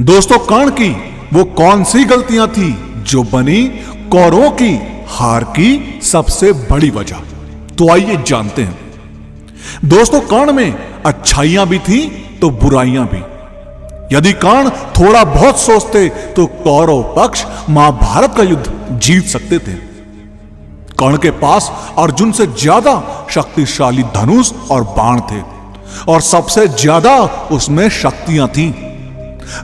दोस्तों, कर्ण की वो कौन सी गलतियां थी जो बनी कौरवों की हार की सबसे बड़ी वजह? तो आइए जानते हैं। दोस्तों, कर्ण में अच्छाइयां भी थी तो बुराइयां भी। यदि कर्ण थोड़ा बहुत सोचते तो कौरव पक्ष महाभारत का युद्ध जीत सकते थे। कर्ण के पास अर्जुन से ज्यादा शक्तिशाली धनुष और बाण थे और सबसे ज्यादा उसमें शक्तियां थीं।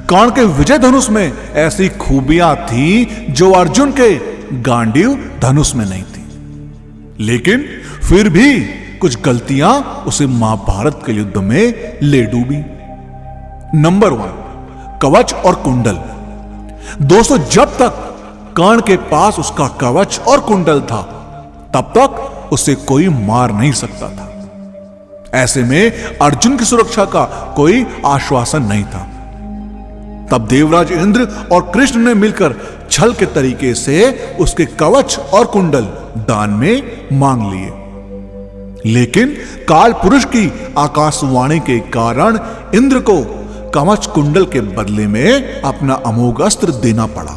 कर्ण के विजय धनुष में ऐसी खूबियां थी जो अर्जुन के गांडीव धनुष में नहीं थी। लेकिन फिर भी कुछ गलतियां उसे महाभारत के युद्ध में ले डूबी। नंबर 1, कवच और कुंडल। दोस्तों, जब तक कर्ण के पास उसका कवच और कुंडल था तब तक उसे कोई मार नहीं सकता था। ऐसे में अर्जुन की सुरक्षा का कोई आश्वासन नहीं था। तब देवराज इंद्र और कृष्ण ने मिलकर छल के तरीके से उसके कवच और कुंडल दान में मांग लिए। लेकिन काल पुरुष की आकाशवाणी के कारण इंद्र को कवच कुंडल के बदले में अपना अमोघ अस्त्र देना पड़ा।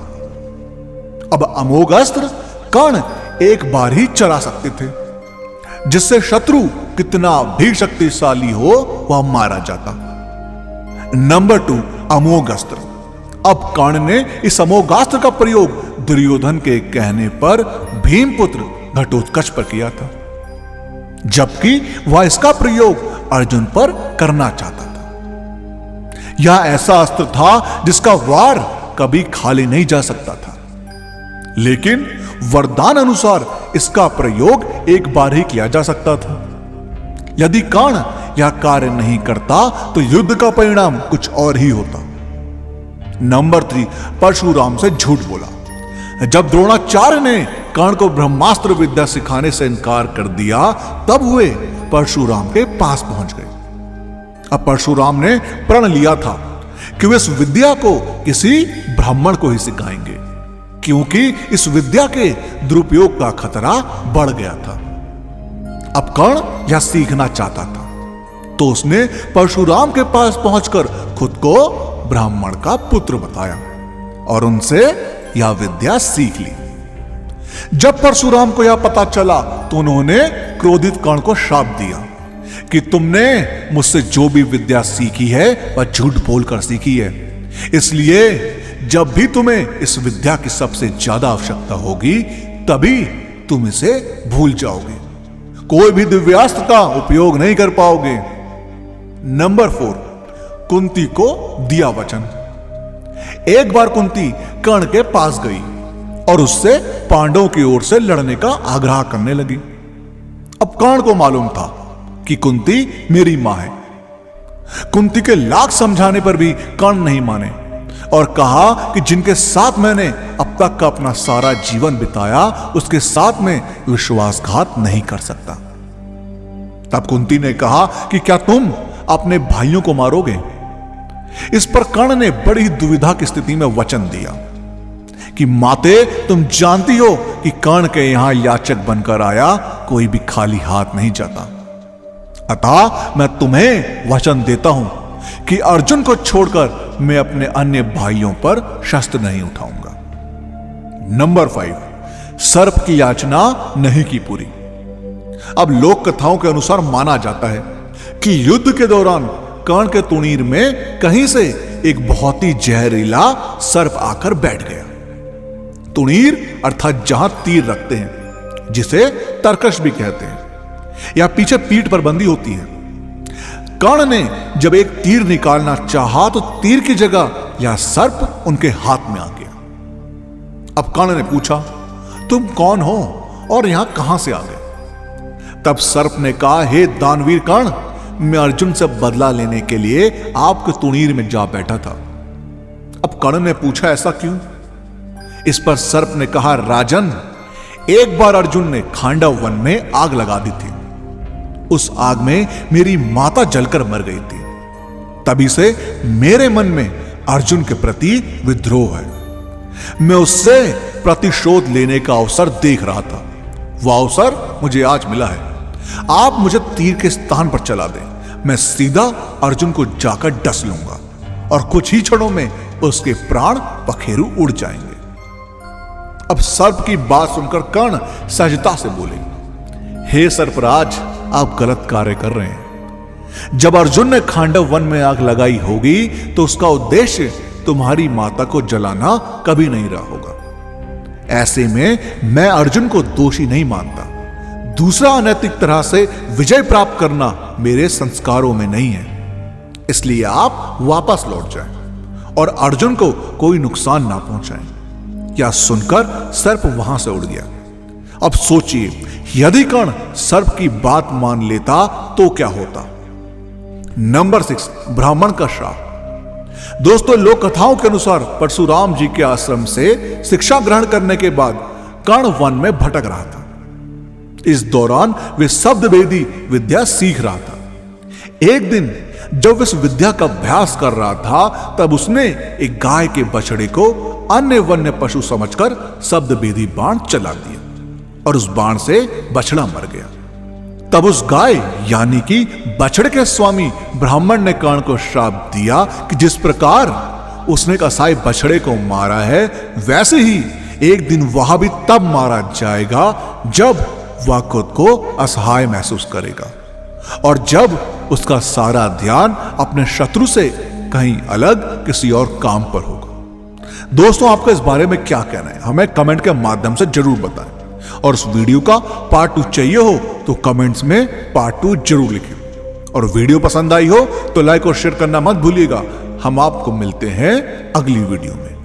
अब अमोघ अस्त्र कर्ण एक बार ही चला सकते थे, जिससे शत्रु कितना भी शक्तिशाली हो वह मारा जाता। नंबर 2, अमोघ अस्त्र। अब कर्ण ने इस अमोघास्त्र का प्रयोग दुर्योधन के कहने पर भीमपुत्र घटोत्कच पर किया था, जबकि वह इसका प्रयोग अर्जुन पर करना चाहता था। यह ऐसा अस्त्र था जिसका वार कभी खाली नहीं जा सकता था, लेकिन वरदान अनुसार इसका प्रयोग एक बार ही किया जा सकता था। यदि कर्ण यह कार्य नहीं करता तो युद्ध का परिणाम कुछ और ही होता। नंबर 3, परशुराम से झूठ बोला। जब द्रोणाचार्य ने कर्ण को ब्रह्मास्त्र विद्या सिखाने से इनकार कर दिया तब वे परशुराम के पास पहुंच गए। अब परशुराम ने प्रण लिया था कि वे इस विद्या को किसी ब्राह्मण को ही सिखाएंगे, क्योंकि इस विद्या के दुरुपयोग का खतरा बढ़ गया था। अब कर्ण यह सीखना चाहता था, तो उसने परशुराम के पास पहुंचकर खुद को ब्राह्मण का पुत्र बताया और उनसे यह विद्या सीख ली। जब परशुराम को यह पता चला तो उन्होंने क्रोधित कर्ण को श्राप दिया कि तुमने मुझसे जो भी विद्या सीखी है वह झूठ बोलकर सीखी है, इसलिए जब भी तुम्हें इस विद्या की सबसे ज्यादा आवश्यकता होगी तभी तुम इसे भूल जाओगे, कोई भी दिव्यास्त्र का उपयोग नहीं कर पाओगे। नंबर 4, कुंती को दिया वचन। एक बार कुंती कर्ण के पास गई और उससे पांडवों की ओर से लड़ने का आग्रह करने लगी। अब कर्ण को मालूम था कि कुंती मेरी मां है। कुंती के लाख समझाने पर भी कर्ण नहीं माने और कहा कि जिनके साथ मैंने अब तक का अपना सारा जीवन बिताया उसके साथ में विश्वासघात नहीं कर सकता। तब कुंती ने कहा कि क्या तुम अपने भाइयों को मारोगे? इस पर कर्ण ने बड़ी दुविधा की स्थिति में वचन दिया कि माते, तुम जानती हो कि कर्ण के यहां याचक बनकर आया कोई भी खाली हाथ नहीं जाता, अतः मैं तुम्हें वचन देता हूं कि अर्जुन को छोड़कर मैं अपने अन्य भाइयों पर शस्त्र नहीं उठाऊंगा। नंबर 5, सर्प की याचना नहीं की पूरी। अब लोक कथाओं के अनुसार माना जाता है कि युद्ध के दौरान कर्ण के तुणीर में कहीं से एक बहुत ही जहरीला सर्प आकर बैठ गया। तुणीर अर्थात जहां तीर रखते हैं, जिसे तरकश भी कहते हैं, या पीछे पीठ पर बंदी होती है। कर्ण ने जब एक तीर निकालना चाहा तो तीर की जगह यह सर्प उनके हाथ में आ गया। अब कर्ण ने पूछा, तुम कौन हो और यहां कहां से आ गए? तब सर्प ने कहा, हे दानवीर कर्ण, मैं अर्जुन से बदला लेने के लिए आपके तुणीर में जा बैठा था। अब कर्ण ने पूछा, ऐसा क्यों? इस पर सर्प ने कहा, राजन, एक बार अर्जुन ने खांडव वन में आग लगा दी थी। उस आग में मेरी माता जलकर मर गई थी। तभी से मेरे मन में अर्जुन के प्रति विद्रोह है। मैं उससे प्रतिशोध लेने का अवसर देख रहा था। वह अवसर मुझे आज मिला है। आप मुझे तीर के स्थान पर चला दें, मैं सीधा अर्जुन को जाकर डस लूंगा और कुछ ही क्षणों में उसके प्राण पखेरु उड़ जाएंगे। अब सर्प की बात सुनकर कर्ण सहजता से बोले, हे सर्पराज, आप गलत कार्य कर रहे हैं। जब अर्जुन ने खांडव वन में आग लगाई होगी तो उसका उद्देश्य तुम्हारी माता को जलाना कभी नहीं रहा होगा। ऐसे में मैं अर्जुन को दोषी नहीं मानता। दूसरा अनैतिक तरह से विजय प्राप्त करना मेरे संस्कारों में नहीं है, इसलिए आप वापस लौट जाएं और अर्जुन को कोई नुकसान ना पहुंचाएं। यह सुनकर सर्प वहां से उड़ गया। अब सोचिए, यदि कर्ण सर्प की बात मान लेता तो क्या होता। नंबर 6, ब्राह्मण का श्राप। दोस्तों, लोक कथाओं के अनुसार परशुराम जी के आश्रम से शिक्षा ग्रहण करने के बाद कर्ण वन में भटक रहा था। इस दौरान वे शब्द वेदी विद्या सीख रहा था। एक दिन जब इस विद्या का अभ्यास कर रहा था तब उसने एक गाय के बछड़े को अन्य वन्य पशु समझकर शब्द वेदी बाण चला दिया और उस बाण से बछड़ा मर गया। तब उस गाय यानी कि बछड़े के स्वामी ब्राह्मण ने कर्ण को श्राप दिया कि जिस प्रकार उसने कसाई बछड़े को मारा है वैसे ही एक दिन वह भी तब मारा जाएगा जब वह खुद को असहाय महसूस करेगा और जब उसका सारा ध्यान अपने शत्रु से कहीं अलग किसी और काम पर होगा। दोस्तों, आपका इस बारे में क्या कहना है हमें कमेंट के माध्यम से जरूर बताएं और इस वीडियो का पार्ट 2 चाहिए हो तो कमेंट्स में पार्ट 2 जरूर लिखें और वीडियो पसंद आई हो तो लाइक और शेयर करना मत भूलिएगा। हम आपको मिलते हैं अगली वीडियो में।